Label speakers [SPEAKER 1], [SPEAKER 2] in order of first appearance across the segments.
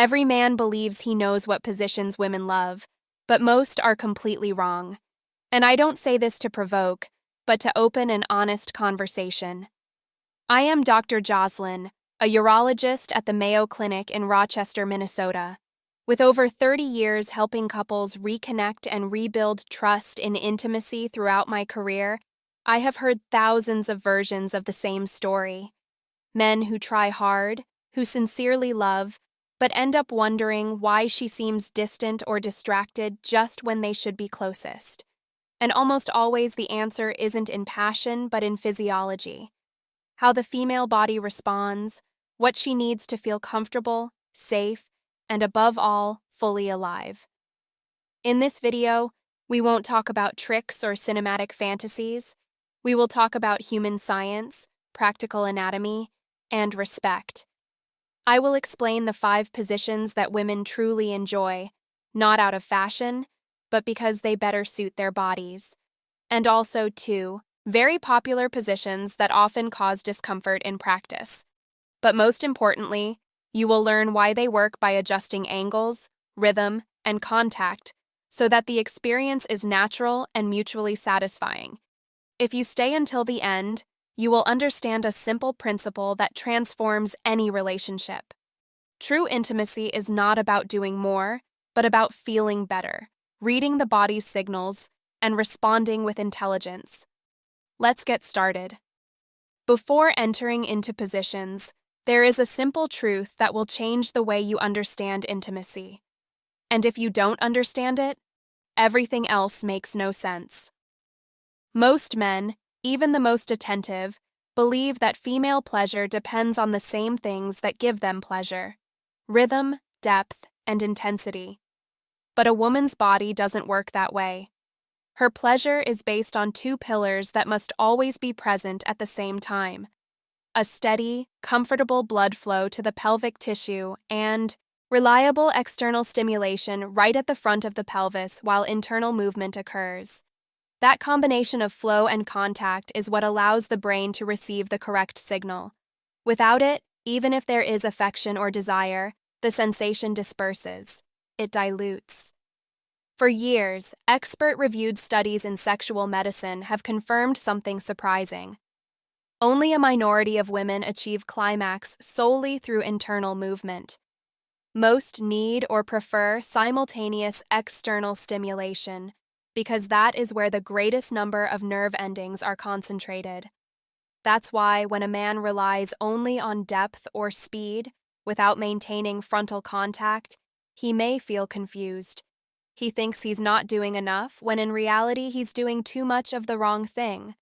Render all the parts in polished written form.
[SPEAKER 1] Every man believes he knows what positions women love, but most are completely wrong. And I don't say this to provoke, but to open an honest conversation. I am Dr. Jocelyn, a urologist at the Mayo Clinic in Rochester, Minnesota. With over 30 years helping couples reconnect and rebuild trust in intimacy throughout my career, I have heard thousands of versions of the same story. Men who try hard, who sincerely love, but end up wondering why she seems distant or distracted just when they should be closest. And almost always the answer isn't in passion, but in physiology. How the female body responds, what she needs to feel comfortable, safe, and above all, fully alive. In this video, we won't talk about tricks or cinematic fantasies. We will talk about human science, practical anatomy, and respect. I will explain the 5 positions that women truly enjoy, not out of fashion, but because they better suit their bodies. And also 2 very popular positions that often cause discomfort in practice. But most importantly, you will learn why they work by adjusting angles, rhythm, and contact so that the experience is natural and mutually satisfying. If you stay until the end, you will understand a simple principle that transforms any relationship. True intimacy is not about doing more, but about feeling better, reading the body's signals, and responding with intelligence. Let's get started. Before entering into positions, there is a simple truth that will change the way you understand intimacy. And if you don't understand it, everything else makes no sense. Most men, even the most attentive, believe that female pleasure depends on the same things that give them pleasure: rhythm, depth, and intensity. But a woman's body doesn't work that way. Her pleasure is based on 2 pillars that must always be present at the same time: a steady, comfortable blood flow to the pelvic tissue and reliable external stimulation right at the front of the pelvis while internal movement occurs. That combination of flow and contact is what allows the brain to receive the correct signal. Without it, even if there is affection or desire, the sensation disperses. It dilutes. For years, expert-reviewed studies in sexual medicine have confirmed something surprising. Only a minority of women achieve climax solely through internal movement. Most need or prefer simultaneous external stimulation, because that is where the greatest number of nerve endings are concentrated. That's why when a man relies only on depth or speed, without maintaining frontal contact, he may feel confused. He thinks he's not doing enough, when in reality he's doing too much of the wrong thing.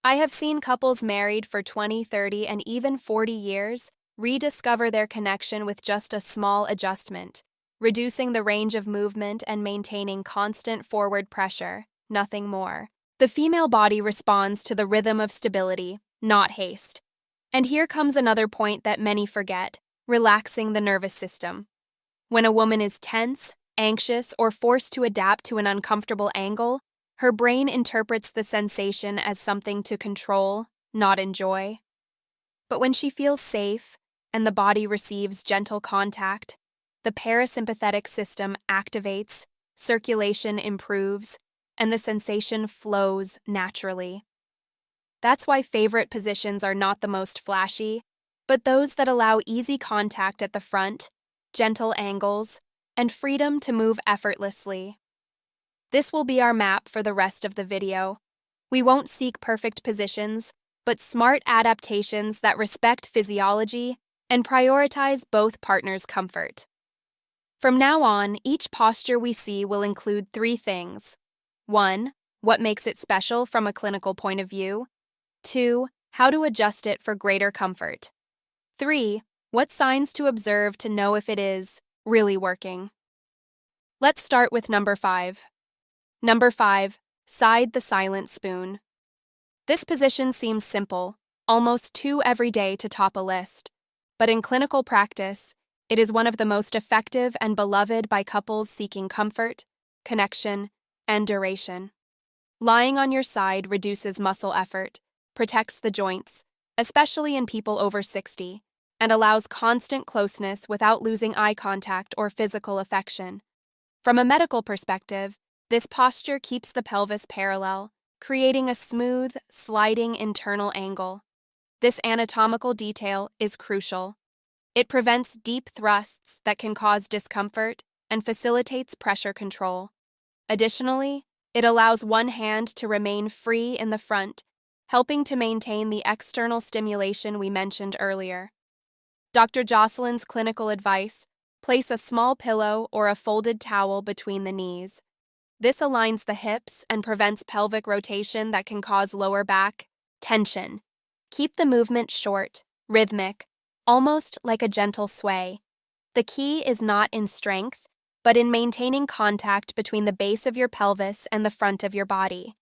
[SPEAKER 1] I have seen couples married for 20, 30, and even 40 years rediscover their connection with just a small adjustment, reducing the range of movement and maintaining constant forward pressure, nothing more. The female body responds to the rhythm of stability, not haste. And here comes another point that many forget: relaxing the nervous system. When a woman is tense, anxious, or forced to adapt to an uncomfortable angle, her brain interprets the sensation as something to control, not enjoy. But when she feels safe, and the body receives gentle contact, the parasympathetic system activates, circulation improves, and the sensation flows naturally. That's why favorite positions are not the most flashy, but those that allow easy contact at the front, gentle angles, and freedom to move effortlessly. This will be our map for the rest of the video. We won't seek perfect positions, but smart adaptations that respect physiology and prioritize both partners' comfort. From now on, each posture we see will include 3 things. 1. What makes it special from a clinical point of view. 2. How to adjust it for greater comfort. 3. What signs to observe to know if it is really working. Let's start with number 5. Number 5. Side the silent spoon. This position seems simple, almost too everyday to top a list. But in clinical practice, it is one of the most effective and beloved by couples seeking comfort, connection, and duration. Lying on your side reduces muscle effort, protects the joints, especially in people over 60, and allows constant closeness without losing eye contact or physical affection. From a medical perspective, this posture keeps the pelvis parallel, creating a smooth, sliding internal angle. This anatomical detail is crucial. It prevents deep thrusts that can cause discomfort and facilitates pressure control. Additionally, it allows one hand to remain free in the front, helping to maintain the external stimulation we mentioned earlier. Dr. Jocelyn's clinical advice: place a small pillow or a folded towel between the knees. This aligns the hips and prevents pelvic rotation that can cause lower back tension. Keep the movement short, rhythmic, almost like a gentle sway. The key is not in strength, but in maintaining contact between the base of your pelvis and the front of your body.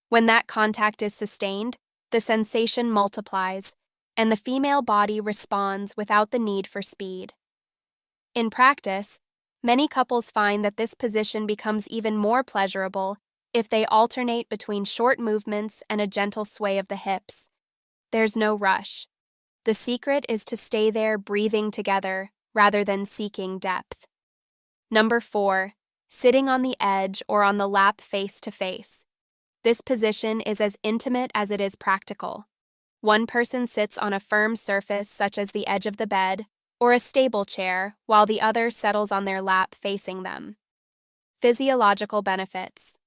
[SPEAKER 1] When that contact is sustained, the sensation multiplies, and the female body responds without the need for speed. In practice, many couples find that this position becomes even more pleasurable if they alternate between short movements and a gentle sway of the hips. There's no rush. The secret is to stay there breathing together rather than seeking depth. Number 4, sitting on the edge or on the lap face to face. This position is as intimate as it is practical. One person sits on a firm surface such as the edge of the bed or a stable chair, while the other settles on their lap facing them. Physiological benefits.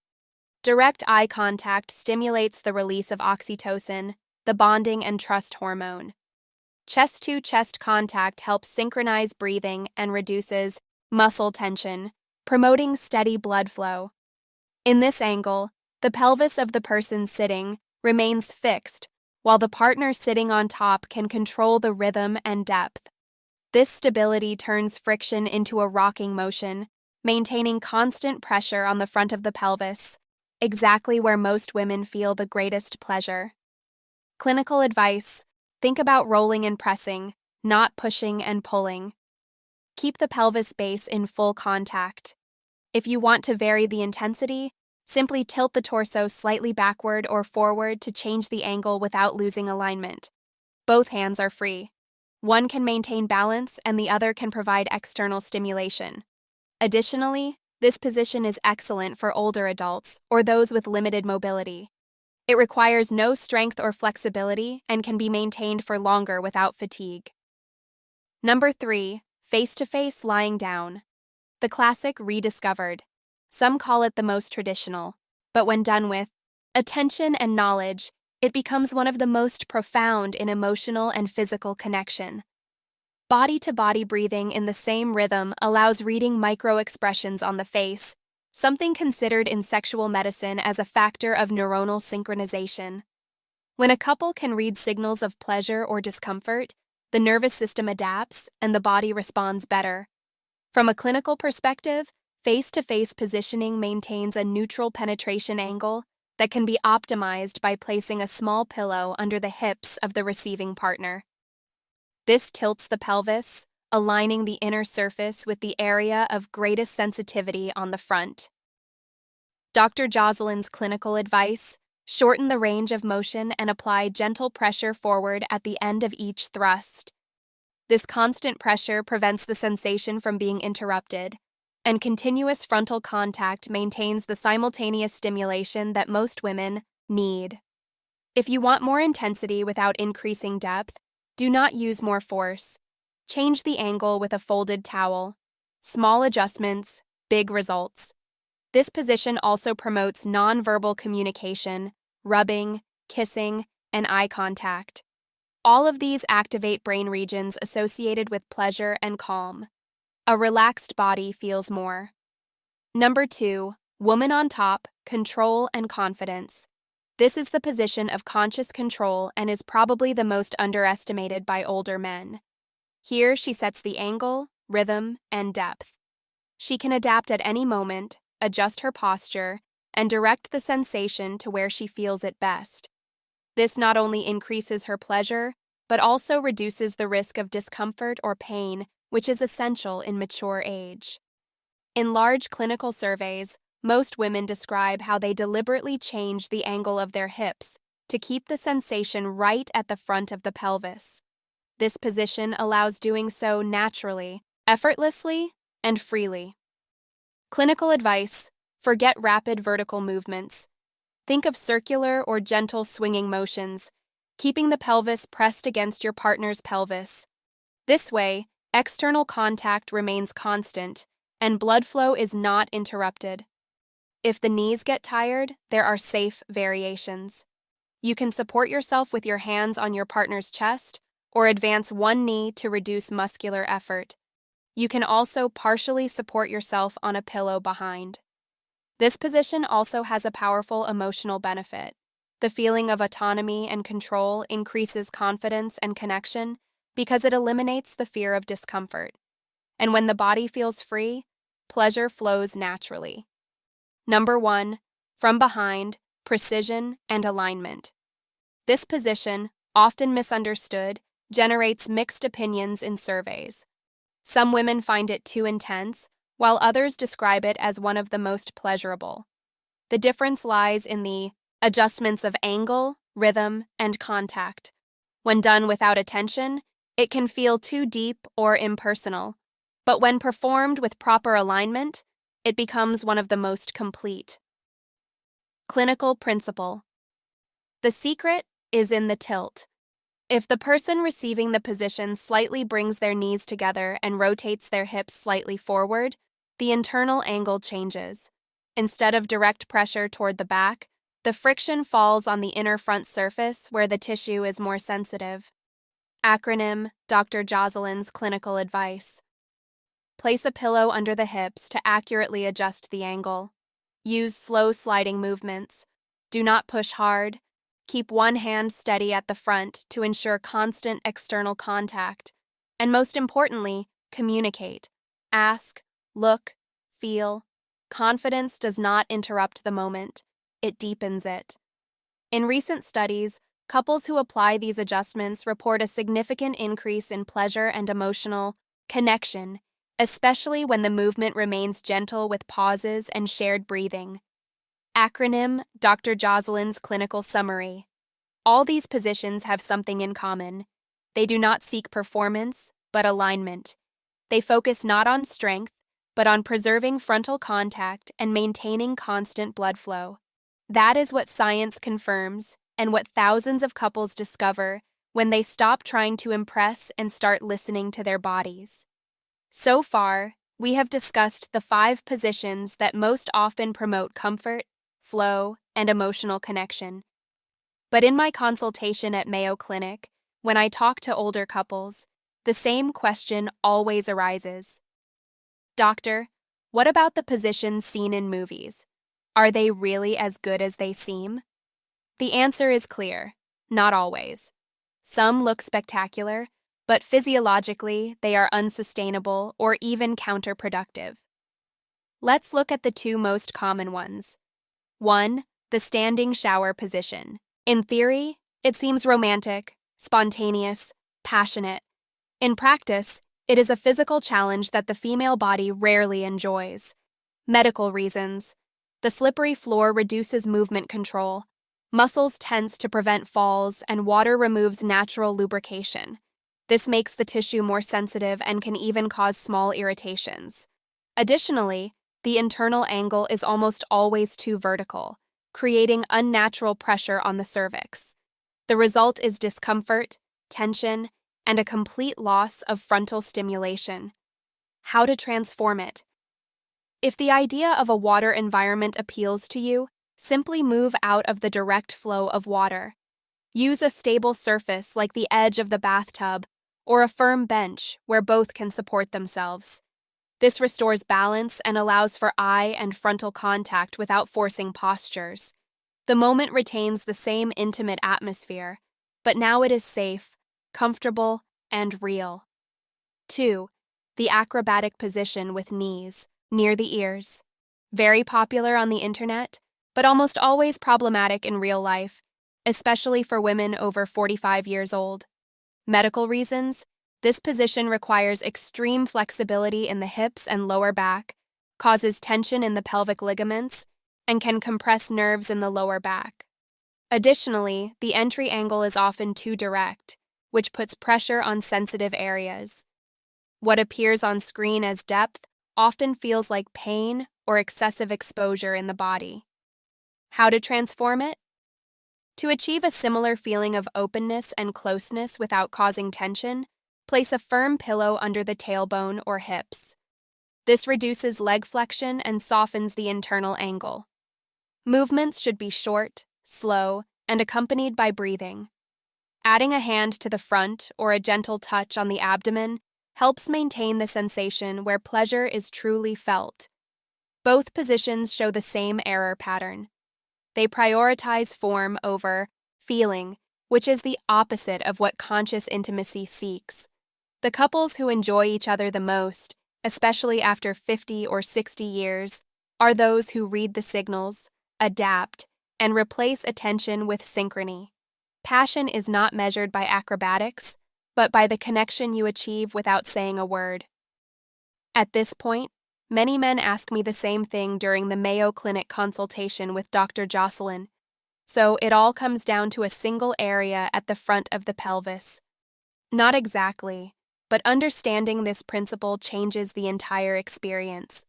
[SPEAKER 1] Direct eye contact stimulates the release of oxytocin, the bonding and trust hormone. Chest-to-chest contact helps synchronize breathing and reduces muscle tension, promoting steady blood flow. In this angle, the pelvis of the person sitting remains fixed, while the partner sitting on top can control the rhythm and depth. This stability turns friction into a rocking motion, maintaining constant pressure on the front of the pelvis, exactly where most women feel the greatest pleasure. Clinical advice: think about rolling and pressing, not pushing and pulling. Keep the pelvis base in full contact. If you want to vary the intensity, simply tilt the torso slightly backward or forward to change the angle without losing alignment. Both hands are free. One can maintain balance and the other can provide external stimulation. Additionally, this position is excellent for older adults or those with limited mobility. It requires no strength or flexibility and can be maintained for longer without fatigue. Number 3, face-to-face lying down. The classic rediscovered. Some call it the most traditional, but when done with attention and knowledge, it becomes one of the most profound in emotional and physical connection. Body-to-body breathing in the same rhythm allows reading micro-expressions on the face, something considered in sexual medicine as a factor of neuronal synchronization. When a couple can read signals of pleasure or discomfort, the nervous system adapts and the body responds better. From a clinical perspective, face-to-face positioning maintains a neutral penetration angle that can be optimized by placing a small pillow under the hips of the receiving partner. This tilts the pelvis, aligning the inner surface with the area of greatest sensitivity on the front. Dr. Jocelyn's clinical advice: shorten the range of motion and apply gentle pressure forward at the end of each thrust. This constant pressure prevents the sensation from being interrupted, and continuous frontal contact maintains the simultaneous stimulation that most women need. If you want more intensity without increasing depth, do not use more force. Change the angle with a folded towel. Small adjustments, big results. This position also promotes nonverbal communication, rubbing, kissing, and eye contact. All of these activate brain regions associated with pleasure and calm. A relaxed body feels more. Number 2, woman on top, control and confidence. This is the position of conscious control and is probably the most underestimated by older men. Here she sets the angle, rhythm, and depth. She can adapt at any moment, adjust her posture, and direct the sensation to where she feels it best. This not only increases her pleasure, but also reduces the risk of discomfort or pain, which is essential in mature age. In large clinical surveys, most women describe how they deliberately change the angle of their hips to keep the sensation right at the front of the pelvis. This position allows doing so naturally, effortlessly, and freely. Clinical advice: forget rapid vertical movements. Think of circular or gentle swinging motions, keeping the pelvis pressed against your partner's pelvis. This way, external contact remains constant, and blood flow is not interrupted. If the knees get tired, there are safe variations. You can support yourself with your hands on your partner's chest or advance one knee to reduce muscular effort. You can also partially support yourself on a pillow behind. This position also has a powerful emotional benefit. The feeling of autonomy and control increases confidence and connection because it eliminates the fear of discomfort. And when the body feels free, pleasure flows naturally. Number 1, from behind, precision and alignment. This position, often misunderstood, generates mixed opinions in surveys. Some women find it too intense, while others describe it as one of the most pleasurable. The difference lies in the adjustments of angle, rhythm, and contact. When done without attention, it can feel too deep or impersonal, but when performed with proper alignment, it becomes one of the most complete. Clinical principle. The secret is in the tilt. If the person receiving the position slightly brings their knees together and rotates their hips slightly forward, the internal angle changes. Instead of direct pressure toward the back, the friction falls on the inner front surface where the tissue is more sensitive. Acronym: Dr. Jocelyn's clinical advice. Place a pillow under the hips to accurately adjust the angle. Use slow sliding movements. Do not push hard. Keep one hand steady at the front to ensure constant external contact. And most importantly, communicate. Ask, look, feel. Confidence does not interrupt the moment. It deepens it. In recent studies, couples who apply these adjustments report a significant increase in pleasure and emotional connection, especially when the movement remains gentle with pauses and shared breathing. Acronym: Dr. Jocelyn's clinical summary. All these positions have something in common. They do not seek performance, but alignment. They focus not on strength, but on preserving frontal contact and maintaining constant blood flow. That is what science confirms and what thousands of couples discover when they stop trying to impress and start listening to their bodies. So far, we have discussed the 5 positions that most often promote comfort, flow, and emotional connection. But in my consultation at Mayo Clinic, when I talk to older couples, the same question always arises. Doctor, what about the positions seen in movies? Are they really as good as they seem? The answer is clear: not always. Some look spectacular, but physiologically they are unsustainable or even counterproductive. Let's look at the 2 most common ones. 1. The standing shower position. In theory, it seems romantic, spontaneous, passionate. In practice, it is a physical challenge that the female body rarely enjoys. Medical reasons. The slippery floor reduces movement control. Muscles tense to prevent falls, and water removes natural lubrication. This makes the tissue more sensitive and can even cause small irritations. Additionally, the internal angle is almost always too vertical, creating unnatural pressure on the cervix. The result is discomfort, tension, and a complete loss of frontal stimulation. How to transform it? If the idea of a water environment appeals to you, simply move out of the direct flow of water. Use a stable surface like the edge of the bathtub or a firm bench where both can support themselves. This restores balance and allows for eye and frontal contact without forcing postures. The moment retains the same intimate atmosphere, but now it is safe, comfortable, and real. 2. The acrobatic position with knees, near the ears. Very popular on the internet, but almost always problematic in real life, especially for women over 45 years old. Medical reasons: this position requires extreme flexibility in the hips and lower back, causes tension in the pelvic ligaments, and can compress nerves in the lower back. Additionally, the entry angle is often too direct, which puts pressure on sensitive areas. What appears on screen as depth often feels like pain or excessive exposure in the body. How to transform it? To achieve a similar feeling of openness and closeness without causing tension, place a firm pillow under the tailbone or hips. This reduces leg flexion and softens the internal angle. Movements should be short, slow, and accompanied by breathing. Adding a hand to the front or a gentle touch on the abdomen helps maintain the sensation where pleasure is truly felt. Both positions show the same error pattern. They prioritize form over feeling, which is the opposite of what conscious intimacy seeks. The couples who enjoy each other the most, especially after 50 or 60 years, are those who read the signals, adapt, and replace attention with synchrony. Passion is not measured by acrobatics, but by the connection you achieve without saying a word. At this point, many men ask me the same thing during the Mayo Clinic consultation with Dr. Jocelyn. So it all comes down to a single area at the front of the pelvis. Not exactly, but understanding this principle changes the entire experience.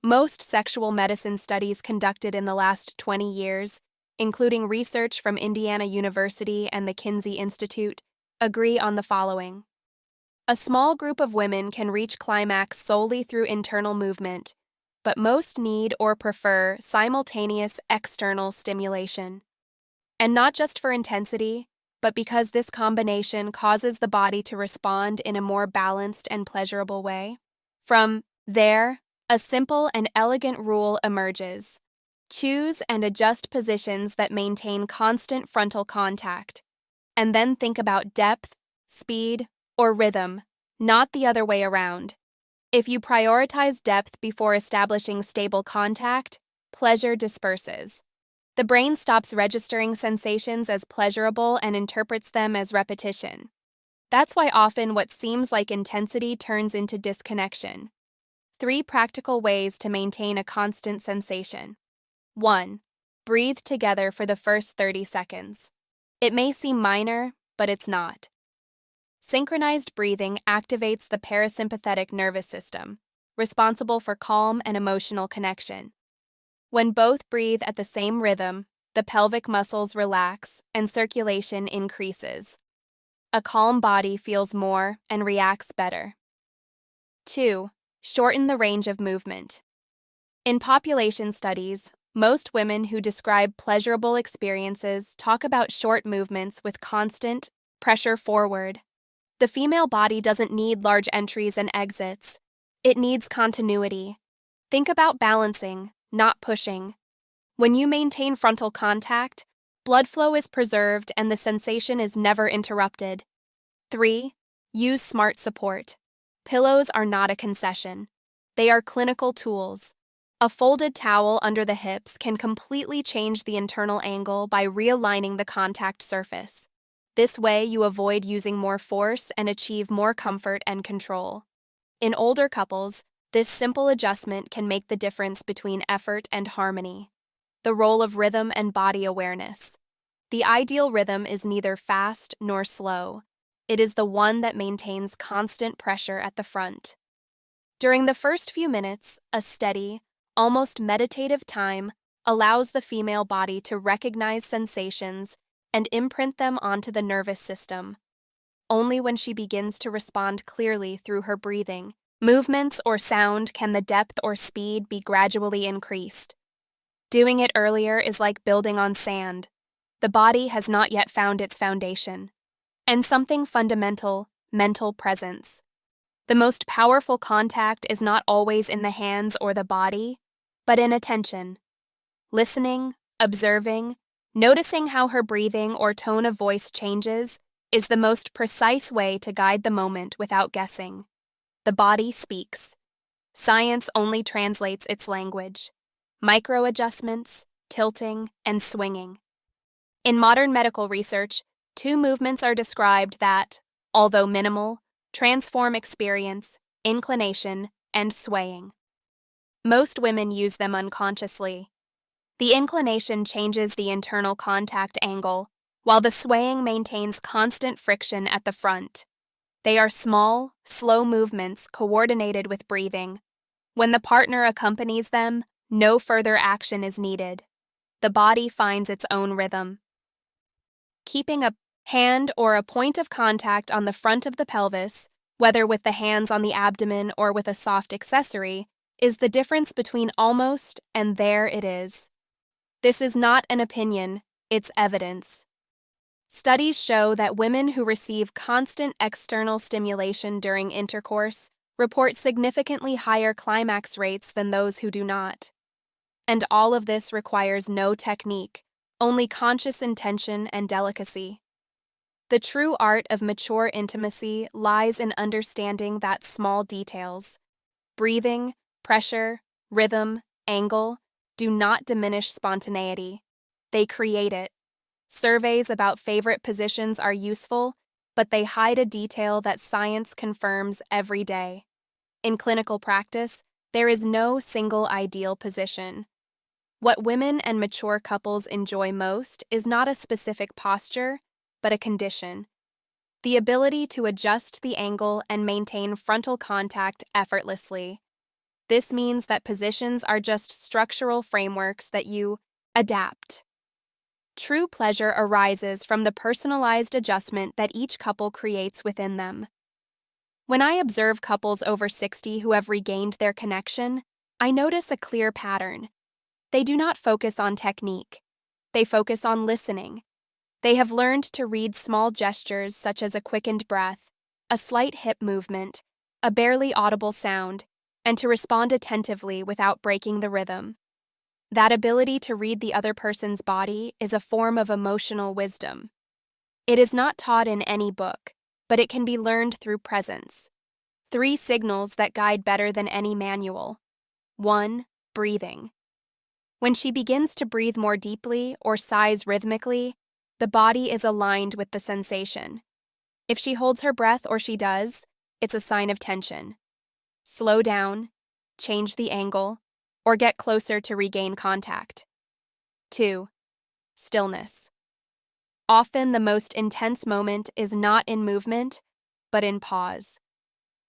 [SPEAKER 1] Most sexual medicine studies conducted in the last 20 years, including research from Indiana University and the Kinsey Institute, agree on the following. A small group of women can reach climax solely through internal movement, but most need or prefer simultaneous external stimulation. And not just for intensity, but because this combination causes the body to respond in a more balanced and pleasurable way. From there, a simple and elegant rule emerges. Choose and adjust positions that maintain constant frontal contact, and then think about depth, speed, or rhythm, not the other way around. If you prioritize depth before establishing stable contact, pleasure disperses. The brain stops registering sensations as pleasurable and interprets them as repetition. That's why often what seems like intensity turns into disconnection. 3 practical ways to maintain a constant sensation. 1. Breathe together for the first 30 seconds. It may seem minor, but it's not. Synchronized breathing activates the parasympathetic nervous system, responsible for calm and emotional connection. When both breathe at the same rhythm, the pelvic muscles relax and circulation increases. A calm body feels more and reacts better. 2. Shorten the range of movement. In population studies, most women who describe pleasurable experiences talk about short movements with constant pressure forward. The female body doesn't need large entries and exits. It needs continuity. Think about balancing, not pushing. When you maintain frontal contact, blood flow is preserved and the sensation is never interrupted. 3. Use smart support. Pillows are not a concession. They are clinical tools. A folded towel under the hips can completely change the internal angle by realigning the contact surface. This way, you avoid using more force and achieve more comfort and control. In older couples, this simple adjustment can make the difference between effort and harmony. The role of rhythm and body awareness. The ideal rhythm is neither fast nor slow. It is the one that maintains constant pressure at the front. During the first few minutes, a steady, almost meditative time allows the female body to recognize sensations and imprint them onto the nervous system. Only when she begins to respond clearly through her breathing, movements, or sound can the depth or speed be gradually increased. Doing it earlier is like building on sand. The body has not yet found its foundation. And something fundamental, mental presence. The most powerful contact is not always in the hands or the body, but in attention. Listening, observing, noticing how her breathing or tone of voice changes is the most precise way to guide the moment without guessing. The body speaks. Science only translates its language. Micro-adjustments, tilting, and swinging. In modern medical research, 2 movements are described that, although minimal, transform experience, inclination, and swaying. Most women use them unconsciously. The inclination changes the internal contact angle, while the swaying maintains constant friction at the front. They are small, slow movements coordinated with breathing. When the partner accompanies them, no further action is needed. The body finds its own rhythm. Keeping a hand or a point of contact on the front of the pelvis, whether with the hands on the abdomen or with a soft accessory, is the difference between almost and there it is. This is not an opinion, it's evidence. Studies show that women who receive constant external stimulation during intercourse report significantly higher climax rates than those who do not. And all of this requires no technique, only conscious intention and delicacy. The true art of mature intimacy lies in understanding that small details, breathing, pressure, rhythm, angle, do not diminish spontaneity. They create it. Surveys about favorite positions are useful, but they hide a detail that science confirms every day. In clinical practice, there is no single ideal position. What women and mature couples enjoy most is not a specific posture, but a condition. The ability to adjust the angle and maintain frontal contact effortlessly. This means that positions are just structural frameworks that you adapt. True pleasure arises from the personalized adjustment that each couple creates within them. When I observe couples over 60 who have regained their connection, I notice a clear pattern. They do not focus on technique. They focus on listening. They have learned to read small gestures such as a quickened breath, a slight hip movement, a barely audible sound, and to respond attentively without breaking the rhythm. That ability to read the other person's body is a form of emotional wisdom. It is not taught in any book, but it can be learned through presence. 3 signals that guide better than any manual. 1. Breathing. When she begins to breathe more deeply or sighs rhythmically, the body is aligned with the sensation. If she holds her breath or she does, it's a sign of tension. Slow down, change the angle, or get closer to regain contact. 2. Stillness. Often the most intense moment is not in movement, but in pause.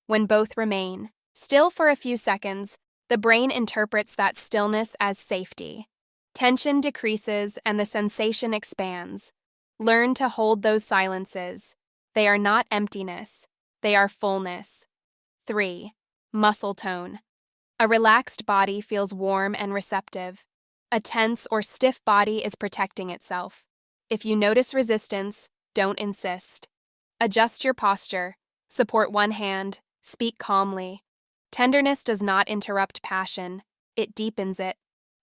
[SPEAKER 1] When both remain still for a few seconds, the brain interprets that stillness as safety. Tension decreases and the sensation expands. Learn to hold those silences. They are not emptiness. They are fullness. 3. Muscle tone. A relaxed body feels warm and receptive. A tense or stiff body is protecting itself. If you notice resistance, don't insist. Adjust your posture. Support one hand. Speak calmly. Tenderness does not interrupt passion. It deepens it.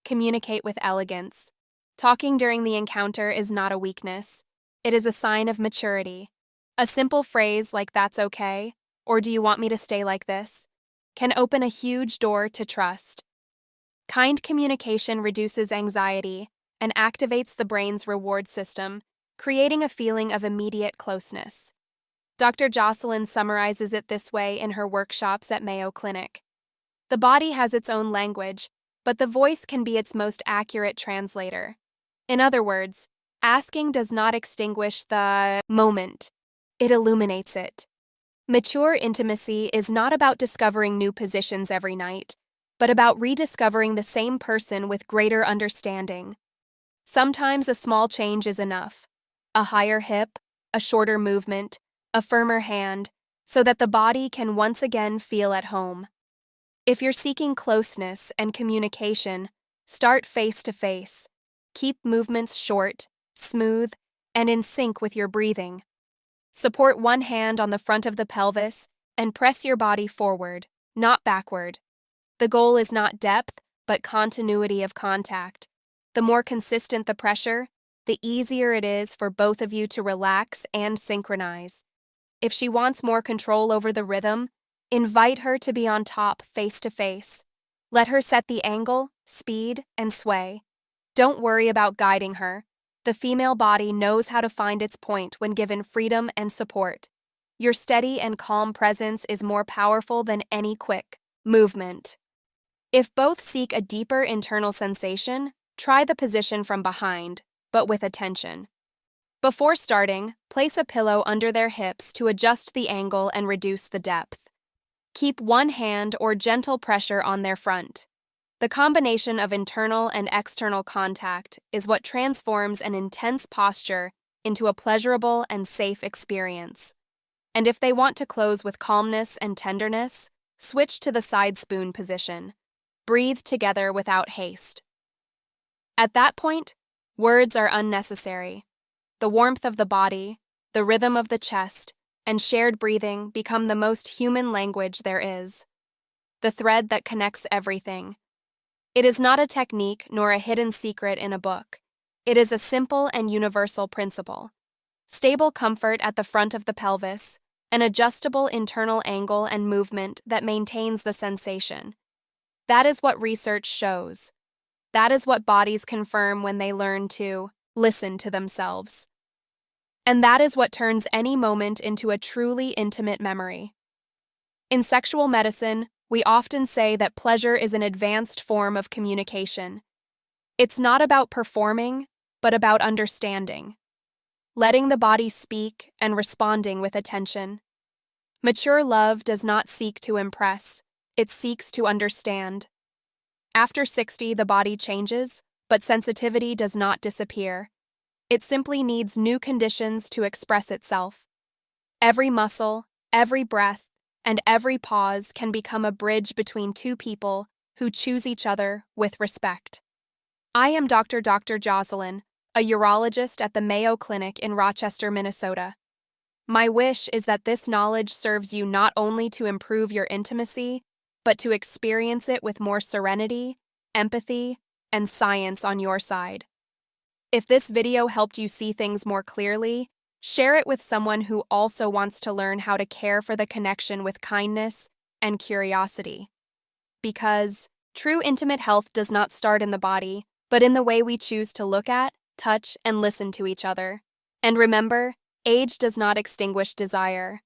[SPEAKER 1] Communicate with elegance. Talking during the encounter is not a weakness. It is a sign of maturity. A simple phrase like "that's okay," or "do you want me to stay like this?" can open a huge door to trust. Kind communication reduces anxiety and activates the brain's reward system, creating a feeling of immediate closeness. Dr. Jocelyn summarizes it this way in her workshops at Mayo Clinic. The body has its own language, but the voice can be its most accurate translator. In other words, asking does not extinguish the moment, it illuminates it. Mature intimacy is not about discovering new positions every night, but about rediscovering the same person with greater understanding. Sometimes a small change is enough. A higher hip, a shorter movement, a firmer hand, so that the body can once again feel at home. If you're seeking closeness and communication, start face to face. Keep movements short, smooth, and in sync with your breathing. Support one hand on the front of the pelvis and press your body forward, not backward. The goal is not depth, but continuity of contact. The more consistent the pressure, the easier it is for both of you to relax and synchronize. If she wants more control over the rhythm, invite her to be on top face to face. Let her set the angle, speed, and sway. Don't worry about guiding her. The female body knows how to find its point when given freedom and support. Your steady and calm presence is more powerful than any quick movement. If both seek a deeper internal sensation, try the position from behind, but with attention. Before starting, place a pillow under their hips to adjust the angle and reduce the depth. Keep one hand or gentle pressure on their front. The combination of internal and external contact is what transforms an intense posture into a pleasurable and safe experience. And if they want to close with calmness and tenderness, switch to the side spoon position. Breathe together without haste. At that point, words are unnecessary. The warmth of the body, the rhythm of the chest, and shared breathing become the most human language there is. The thread that connects everything. It is not a technique nor a hidden secret in a book. It is a simple and universal principle. Stable comfort at the front of the pelvis, an adjustable internal angle and movement that maintains the sensation. That is what research shows. That is what bodies confirm when they learn to listen to themselves. And that is what turns any moment into a truly intimate memory. In sexual medicine, we often say that pleasure is an advanced form of communication. It's not about performing, but about understanding. Letting the body speak and responding with attention. Mature love does not seek to impress, it seeks to understand. After 60, the body changes, but sensitivity does not disappear. It simply needs new conditions to express itself. Every muscle, every breath, and every pause can become a bridge between two people who choose each other with respect. I am Dr. Jocelyn, a urologist at the Mayo Clinic in Rochester, Minnesota. My wish is that this knowledge serves you not only to improve your intimacy, but to experience it with more serenity, empathy, and science on your side. If this video helped you see things more clearly, share it with someone who also wants to learn how to care for the connection with kindness and curiosity. Because true intimate health does not start in the body, but in the way we choose to look at, touch, and listen to each other. And remember, age does not extinguish desire.